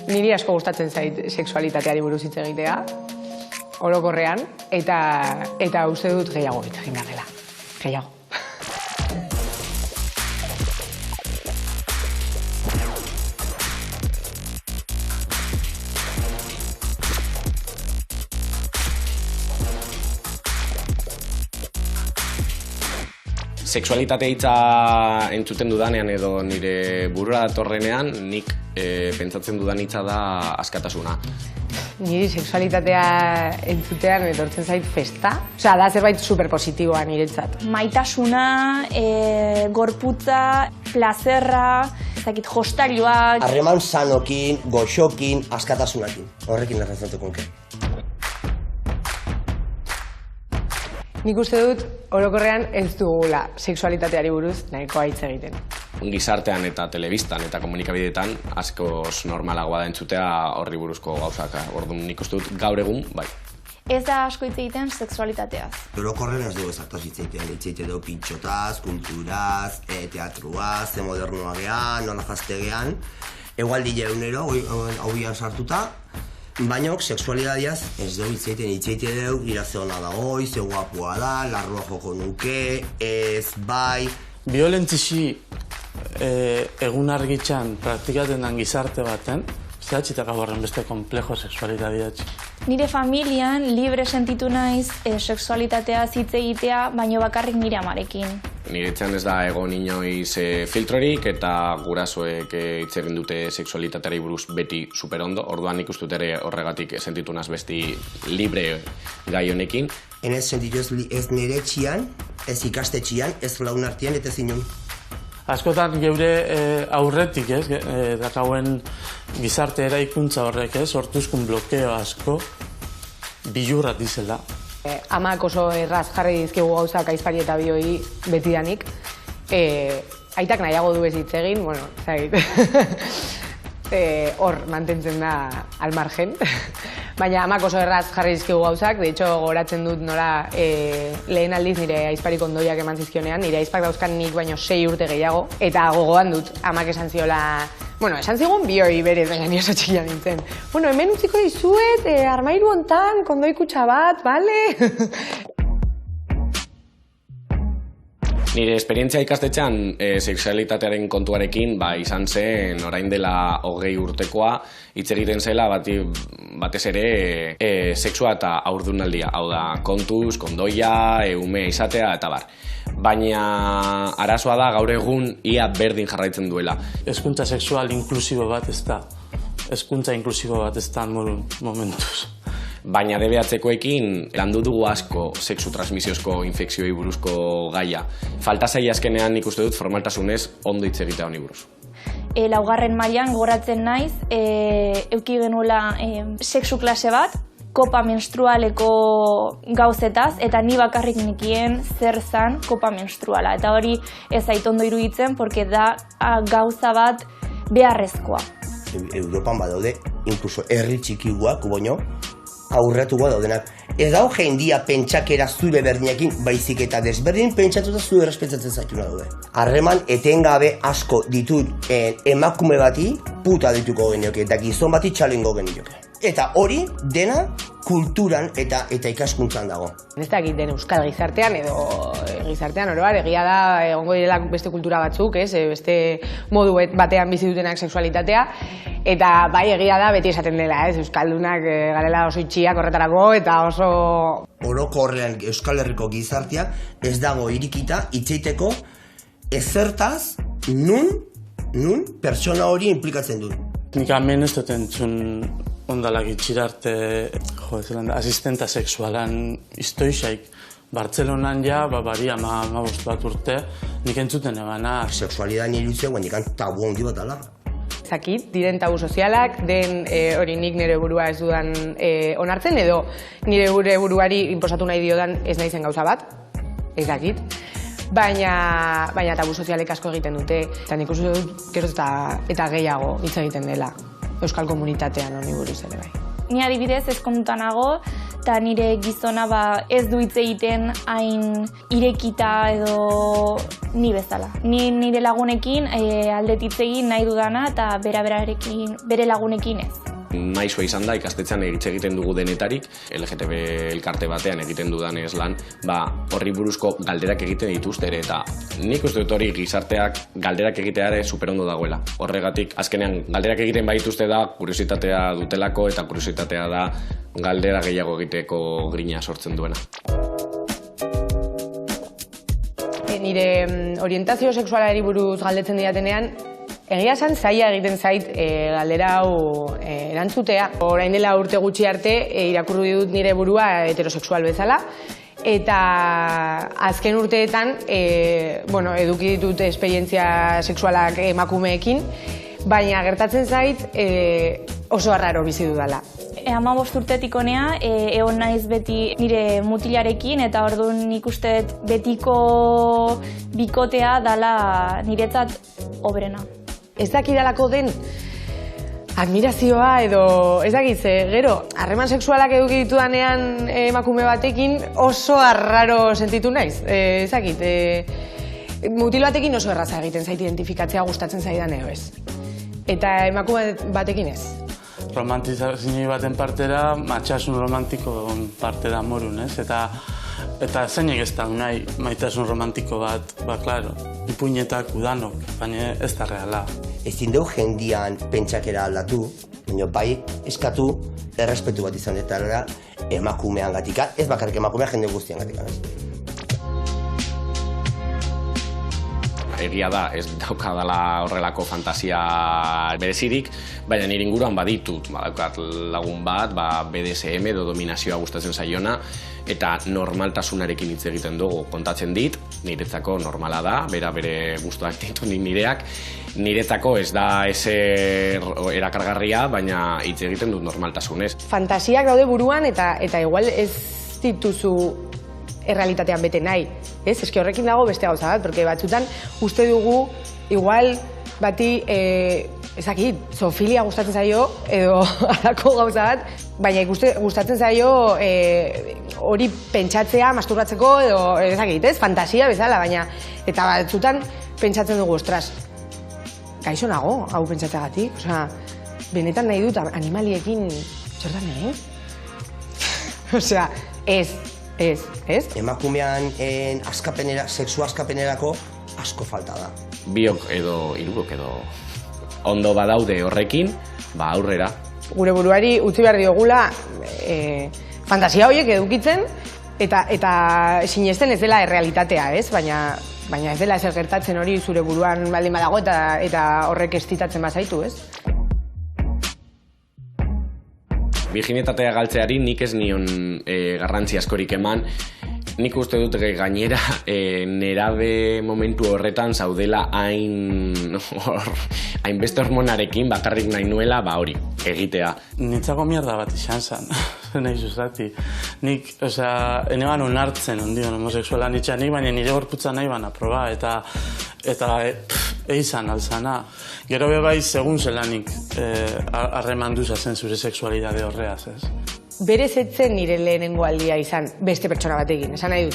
Niri asko gustatzen zait sexualitateari buruz hitz egitea, orokorrean, eta uste dut gehiago hitz egin behar dela. Gehiago. Sexualitatea hitza entzuten dudanean edo nire burura datorrenean, nik pentsatzen dudan hitza da askatasuna. Niri sexualitatea entzutean etortzen zait festa. Osea, da zerbait superpositiboa niretzat. Maitasuna, gorputza, plazerra, ezakit, jostailuak. Harreman sanokin, goxokin, askatasunakin. Horrekin errezentuko nuke. Nik uste dut, orokorrean ez dugula sexualitateari buruz nahikoa hitz egiten. Gizartean eta telebistan eta komunikabideetan askoz normalagoa da entzutea horri buruzko gauzak. Orduan nik uste dut gaur egun, bai. Ez da asko hitz egiten sexualitateaz. Orokorrean ez dugu ezartaz hitz egiten. Hitz egiten dugu pintxotaz, kulturaz, teatruaz, ze modernoa gehan, nola jaztegean. Egualdi jaunero, hauian sartuta. Baina, sexualidadiaz ez dugu hitz egiten dugu, iraze hona da hoi, ze guapua da, larrua joko nuke, ez, bai. Biolentzixi egun argitzan praktikaten den gizarte baten, zehatxitak horren beste komplejo sexualitateatxe. Nire familian libre sentitu naiz sexualitatea hitz egitea, baino bakarrik nire amarekin. Niretzan ez da egon inoiz filtrorik eta gurasoek hitz egin dute sexualitateari buruz beti superondo. Orduan nik uste dut ere horregatik sentitu naz besti libre gai honekin. Enez sentitu ez nire txian, ez ikastetxian, ez laun artean eta zinon. Askotan geure aurretik, dakauen gizarte eraikuntza horrek, sortuzkun blokeo asko bilurra dizela. Amak oso erraz jarri dizkigu gauzak aizpari eta bioi betidanik. Aitak nahiago du ez hitz egin, bueno, zait. Hor mantentzen da al margen. Baina amak oso erraz jarri dizkigu gauzak, de hecho goratzen dut nola lehen aldiz nire aizparik ondoiak eman zizkionean, nire aizpak dauzkan nik baino 6 urte gehiago, eta gogoan dut amak esan ziola, bueno, esan zigun bioi berez, baina ni oso txikia nintzen. Bueno, hemen utziko dizuet, armairu hontan, kondoi kutxa bat, bale? Nire esperientzia ikastetxean sexualitatearen kontuarekin izan zen orain dela 20 urtekoa hitz egiten zela batez ere sexua eta haurdunaldia. Hau da, kontuz, kondoia, ume izatea eta bar. Baina arazoa da gaur egun ia berdin jarraitzen duela. Hezkuntza sexual inklusibo bat ez da. Hezkuntza inklusibo bat ez da momentuz. Baina DBH-koekin landu dugu asko sexu transmisiozko infekzioi buruzko gaia. Falta zaila azkenean nik uste dut formaltasunez ondo hitz egitea honi buruz. Laugarren mailan goratzen naiz, euki genuela sexu klase bat, kopa menstrualeko gauzetaz, eta ni bakarrik nikien zer zan kopa menstruala. Eta hori ez zait ondo iruditzen, porque da gauza bat beharrezkoa. Europan badaude, inkluso herri txikiguak, baino, aurretuko daudenak. Ez dago jendia pentsakera zure berdinekin, baizik eta desberdin pentsatuta zure errespetatzen zaituna daude. Harreman etengabe asko ditut emakume bati puta dituko genioke, eta gizon bati txalengo genioke. Eta hori dena kulturan eta ikaskuntzan dago. Ez dakit den euskal gizartean edo gizartean oroar, egia da egongo direla beste kultura batzuk, beste modu batean bizi dutenak sexualitatea, eta bai egia da beti esaten dela, euskaldunak garela oso itxiak horretarako eta oso... Orokorrean Euskal Herriko gizartea ez dago irikita hitzeiteko ezertaz nun pertsona hori implikatzen du. Nik hemen ez dut entzun ondalak itxirarte asistenta sexualan istoixaik. Bartzelonan ja, baria 15 bat urte, nik entzuten ebana. Sexualidad nire utzea, guandikan tabu handi bat ala. Zakit, diren tabu sozialak, den hori nik nire burua ez dudan onartzen, edo nire buruari inposatu nahi diodan ez naizen gauza bat, ez dakit. Baina tabu sozialek asko egiten dute, eta nik uste dut gero eta gehiago hitz egiten dela euskal komunitatean honi buruz ere bai. Ni adibidez ezkonduta nago eta nire gizona ez du hitz egiten hain irekita edo ni bezala. Ni nire lagunekin aldet hitz egin nahi dudana eta bere lagunekin ez. Maizua izan da, ikastetxean egiten dugu denetarik, LGTB elkarte batean egiten dudanez lan, horri buruzko galderak egiten dituzte ere, eta nik uste dut hori gizarteak galderak egitea ere superondo dagoela. Horregatik, azkenean, galderak egiten baituzte da, kuriositatea dutelako, eta kuriositatea da galdera gehiago egiteko grina sortzen duena. Nire orientazio sexualari buruz galdetzen didatenean, egia esan zaila egiten zait galdera hau erantzutea. Orain dela urte gutxi arte irakurri dut nire burua heterosexual bezala, eta azken urteetan eduki ditut esperientzia sexualak emakumeekin, baina gertatzen zait oso arraro bizi dudala. 15 urtetik honea, egon naiz beti nire mutilarekin, eta orduan nik uste betiko bikotea dala niretzat hoberena. Ez dakidalako den admirazioa edo ez dakitze, gero, harreman sexualak eduki ditudanean emakume batekin oso arraro sentitu naiz. Ez dakit, mutil batekin oso erraza egiten zait identifikatzea gustatzen zaidan edo ez. Eta emakume batekin ez. Romantizazio baten partera, matxasun romantiko partera morun, ez? Eta zeinek ez da nahi maitasun romantiko bat, klaro, ipuinetak udanok, baina ez da reala. Ezin dugu jendian pentsakera aldatu, baina bai eskatu errespetu bat izan eta emakumean gatika, ez bakarrik emakumea jende guztian gatika. Egia da, ez daukadala horrelako fantasia berezirik, baina nire inguruan baditut, badaukat lagun bat, BDSM edo dominazioa gustatzen zaiona, eta normaltasunarekin hitz egiten dugu. Kontatzen dit, niretzako normala da, bere gustuak ditu nireak, niretzako ez da ezer erakargarria, baina hitz egiten dut normaltasunez. Fantasiak daude buruan eta igual ez dituzu errealitatean bete nahi. Ez, eski horrekin dago beste gauza bat, porque batzutan uste dugu, igual bati, ezakit, zoofilia gustatzen zaio, edo halako gauza bat, baina gustatzen zaio hori pentsatzea, masturbatzeko, edo ezakit, ez, fantasia bezala, baina, eta batzutan pentsatzen dugu, ostras, gaixo nago, hau pentsatzeagatik, osea, benetan nahi dut animaliekin txortan nahi, osea, ez. Emakumean sexu askapenerako asko falta da. Biok edo hirurok edo ondo badaude horrekin, aurrera. Gure buruari utzi behar diogula fantasia horiek edukitzen eta sinesten ez dela errealitatea, ez? Baina ez dela ezer gertatzen hori zure buruan baldin badago eta horrek estitatzen bazaitu, ez? Virginitatea galtzeari nik ez nion garrantzi askorik eman. Nik uste dut gainera nerabe momentu horretan zaudela hainbeste hormonarekin bakarrik nahi nuela hori egitea. Nintzako mierda bat izan zen, nahi zuzati. Nik, ene ban onartzen ondion homosexuala nitxanik, baina nire gorputza nahi bana proba eta eizan alzana. Gero bai segun zelanik harreman duzazen zure sexualidade horreaz, ez? Berez etzen nire lehenengo aldia izan beste pertsona batekin, esan nahi dut.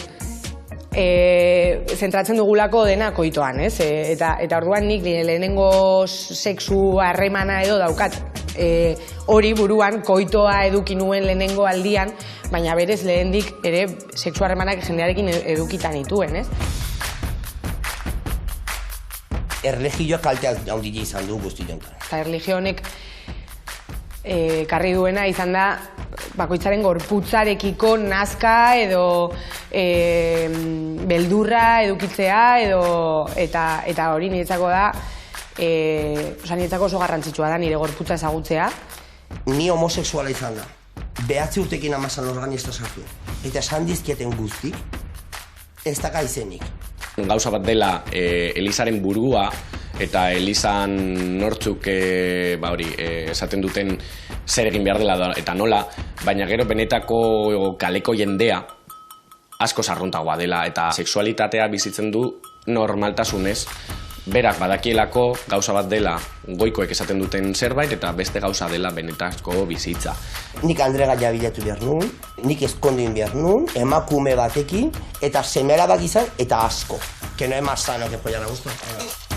Zentratzen dugulako dena koitoan, ez? Eta orduan nik nire lehenengo sexu harremana edo daukat hori buruan koitoa eduki nuen lehenengo aldian, baina berez lehendik ere sexu harremanak jendearekin edukitan dituen, ez? Erlijioak kalte handia izan du guzti jontan. Eta erlijio honek karri duena izan da bakoitzaren gorputzarekiko nazka edo beldurra edukitzea eta hori niretzako da niretzako oso garrantzitsua da nire gorputza ezagutzea. Ni homosexuala izan da. 9 urtekin amazan organista sartu. Eta esan dizkieten guzti, ez daka izenik. Gauza bat dela Elizaren burua eta Elizan nortzuk esaten duten zer egin behar dela eta nola, baina gero benetako kaleko jendea asko sarrontagoa dela eta sexualitatea bizitzen du normaltasunez, berak badakielako gauza bat dela goikoek esaten duten zerbait eta beste gauza dela benetazko bizitza. Nik Andregaia bilatu behar nun, nik ezkondin behar nun, emakume batekin, eta seme-alabak izan, eta asko. Que no es más sano que follar a gusto.